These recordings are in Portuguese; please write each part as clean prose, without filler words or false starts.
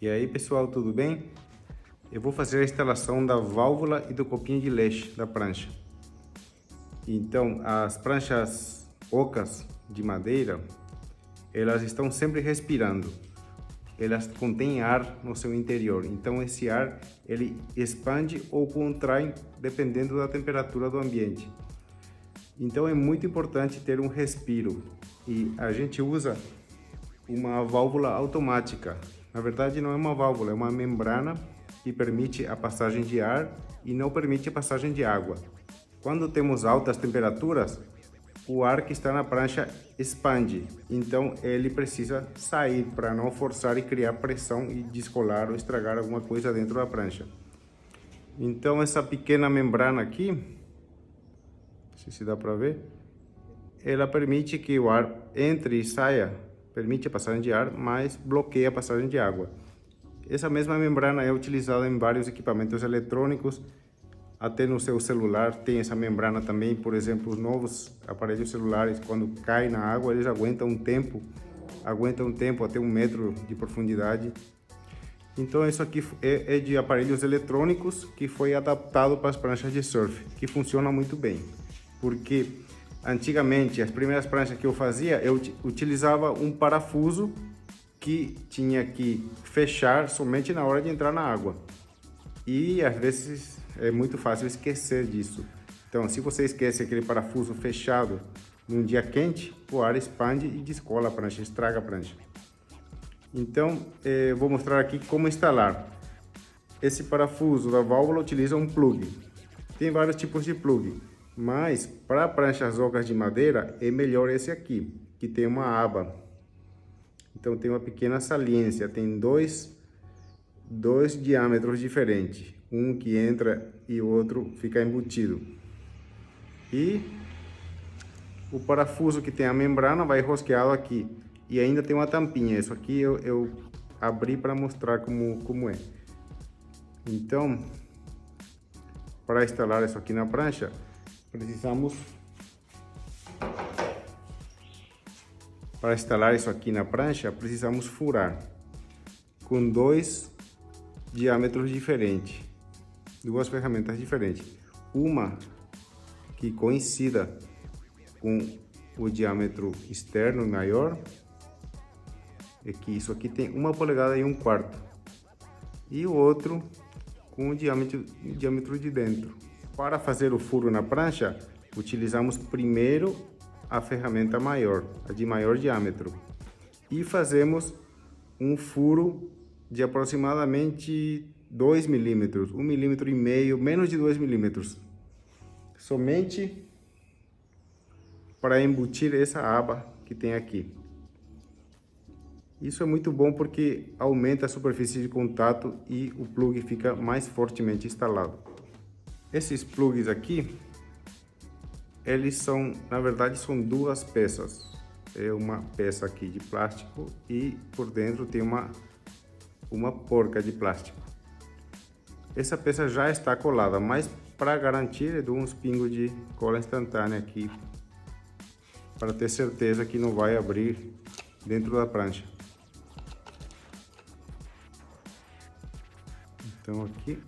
E aí pessoal, tudo bem? Eu vou fazer a instalação da válvula e do copinho de leixo da prancha. Então, as pranchas ocas de madeira, elas estão sempre respirando. Elas contêm ar no seu interior, então esse ar ele expande ou contrai dependendo da temperatura do ambiente. Então é muito importante ter um respiro e a gente usa uma válvula automática. Na verdade não é uma válvula, é uma membrana que permite a passagem de ar e não permite a passagem de água. Quando temos altas temperaturas, o ar que está na prancha expande, então ele precisa sair para não forçar e criar pressão e descolar ou estragar alguma coisa dentro da prancha. Então essa pequena membrana aqui, não sei se dá para ver, ela permite que o ar entre e saia, permite a passagem de ar, mas bloqueia a passagem de água. Essa mesma membrana é utilizada em vários equipamentos eletrônicos, até no seu celular tem essa membrana também. Por exemplo, os novos aparelhos celulares, quando cai na água, eles aguentam um tempo até 1 metro de profundidade. Então isso aqui é de aparelhos eletrônicos que foi adaptado para as pranchas de surf, que funciona muito bem. Porque antigamente, as primeiras pranchas que eu fazia, eu utilizava um parafuso que tinha que fechar somente na hora de entrar na água. E às vezes é muito fácil esquecer disso. Então, se você esquece aquele parafuso fechado num dia quente, o ar expande e descola a prancha, estraga a prancha. Então, vou mostrar aqui como instalar. Esse parafuso da válvula utiliza um plug. Tem vários tipos de plug, mas para pranchas ocas de madeira é melhor esse aqui, que tem uma aba. Então tem uma pequena saliência, tem dois diâmetros diferentes, um que entra e o outro fica embutido. E o parafuso que tem a membrana vai rosqueado aqui e ainda tem uma tampinha. Isso aqui eu abri para mostrar como é. Então, para instalar isso aqui na prancha, precisamos furar com dois diâmetros diferentes, duas ferramentas diferentes, uma que coincida com o diâmetro externo maior, é que isso aqui tem 1,25 polegadas, e o outro com o diâmetro de dentro. Para fazer o furo na prancha, utilizamos primeiro a ferramenta maior, a de maior diâmetro, e fazemos um furo de aproximadamente 2 milímetros, 1,5 milímetro, menos de 2 milímetros, somente para embutir essa aba que tem aqui. Isso é muito bom porque aumenta a superfície de contato e o plug fica mais fortemente instalado. Esses plugs aqui, eles são, na verdade, são duas peças. É uma peça aqui de plástico e por dentro tem uma porca de plástico. Essa peça já está colada, mas para garantir eu dou uns pingos de cola instantânea aqui para ter certeza que não vai abrir dentro da prancha. Então aqui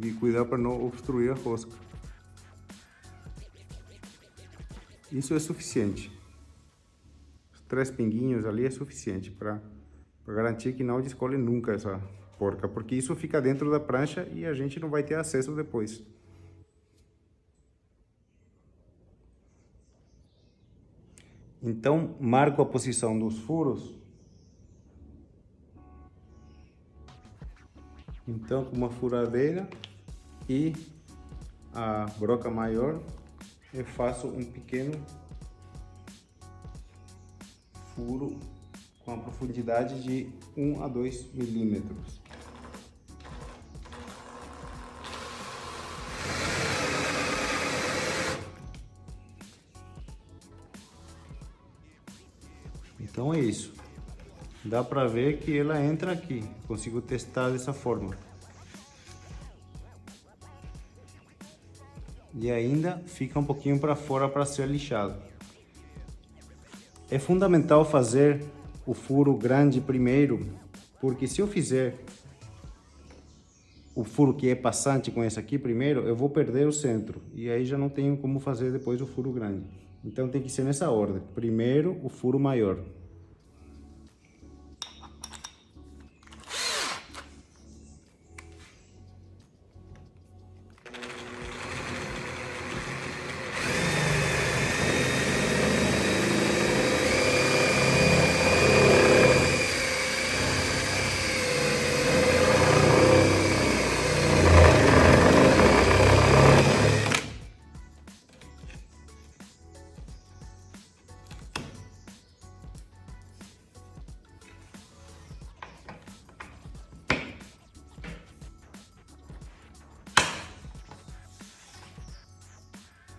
e cuidar para não obstruir a rosca. Isso é suficiente. Os 3 pinguinhos ali é suficiente para garantir que não descole nunca essa porca, porque isso fica dentro da prancha e a gente não vai ter acesso depois. Então, marco a posição dos furos. Então, com uma furadeira e a broca maior, eu faço um pequeno furo com a profundidade de 1 a 2 milímetros. Então é isso. Dá para ver que ela entra aqui. Consigo testar dessa forma. e ainda fica um pouquinho para fora para ser lixado. É fundamental fazer o furo grande primeiro, porque se eu fizer o furo que é passante com esse aqui primeiro, eu vou perder o centro, e aí já não tenho como fazer depois o furo grande. Então tem que ser nessa ordem, primeiro o furo maior.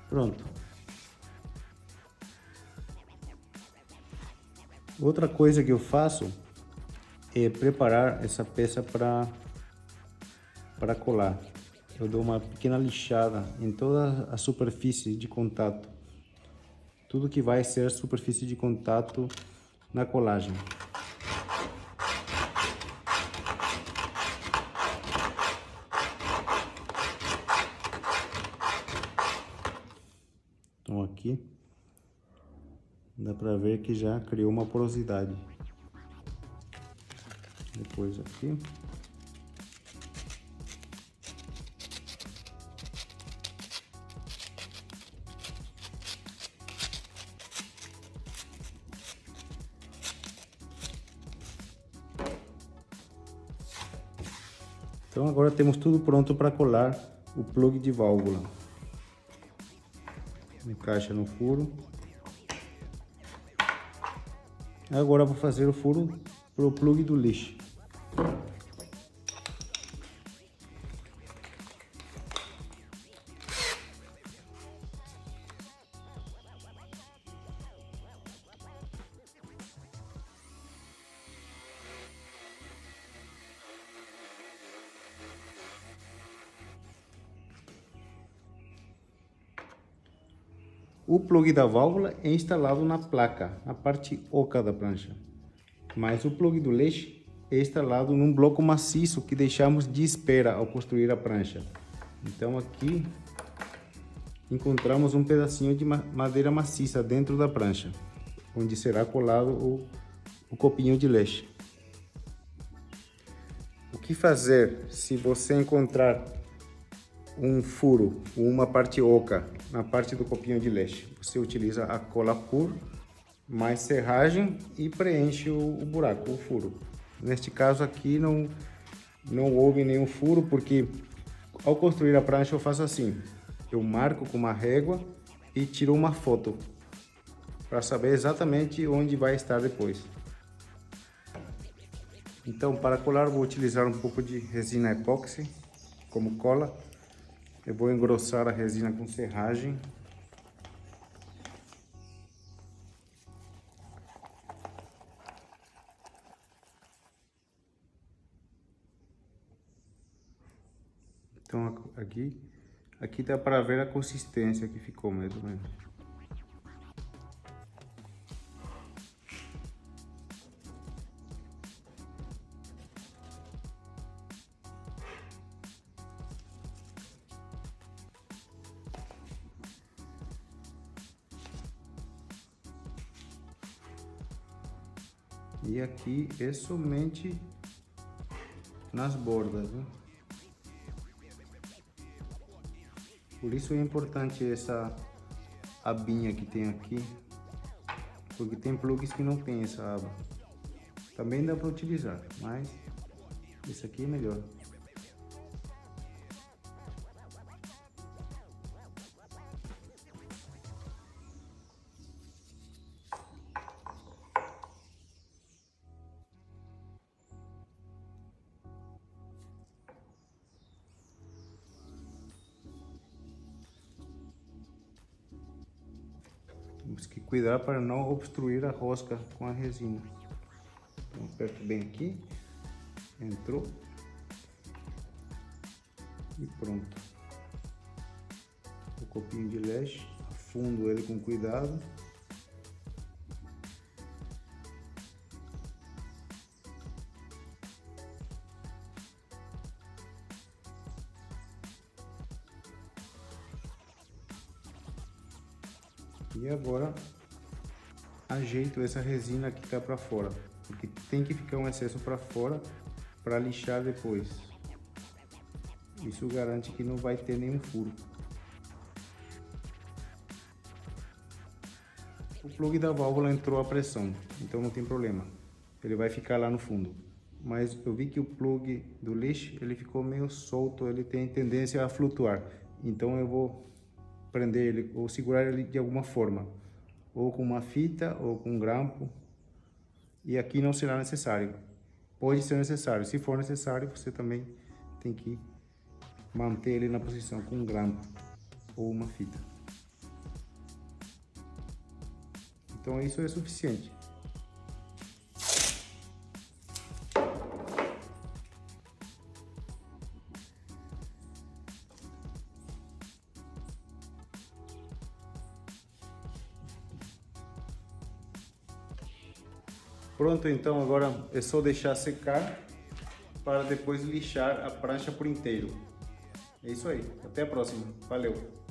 Pronto. Outra coisa que eu faço é preparar essa peça para colar. Eu dou uma pequena lixada em toda a superfície de contato. Tudo que vai ser superfície de contato na colagem. Então aqui dá para ver que já criou uma porosidade. Depois aqui. Então agora temos tudo pronto para colar o plug de válvula. Encaixa no furo. Agora vou fazer o furo para o plug do lixo. O plug da válvula é instalado na placa, na parte oca da prancha. Mas o plug do leixo é instalado num bloco maciço que deixamos de espera ao construir a prancha. Então aqui encontramos um pedacinho de madeira maciça dentro da prancha, onde será colado o copinho de leixo. O que fazer se você encontrar um furo ou uma parte oca na parte do copinho de leixo? Você utiliza a cola Pur mais serragem e preenche o buraco, o furo. Neste caso aqui não houve nenhum furo, porque ao construir a prancha eu faço assim: eu marco com uma régua e tiro uma foto para saber exatamente onde vai estar depois. Então, para colar vou utilizar um pouco de resina epóxi como cola. Eu vou engrossar a resina com serragem. Então aqui dá para ver a consistência que ficou mais ou menos. E aqui é somente nas bordas, né? Por isso é importante essa abinha que tem aqui, porque tem plugs que não tem essa aba. Também dá para utilizar, mas esse aqui é melhor. Temos que cuidar para não obstruir a rosca com a resina. Então, aperto bem aqui, entrou e pronto. Vou copinho de leste, afundo ele com cuidado. E agora ajeito essa resina que está para fora, porque tem que ficar um excesso para fora para lixar depois. Isso garante que não vai ter nenhum furo. O plug da válvula entrou a pressão, então não tem problema. Ele vai ficar lá no fundo. Mas eu vi que o plug do lixo, ele ficou meio solto, ele tem tendência a flutuar. Então eu vou prender ele ou segurar ele de alguma forma, ou com uma fita ou com um grampo. E aqui não será necessário. Pode ser necessário. Se for necessário, você também tem que manter ele na posição com um grampo ou uma fita. Então isso é suficiente. Pronto, então agora é só deixar secar para depois lixar a prancha por inteiro. É isso aí, até a próxima, valeu!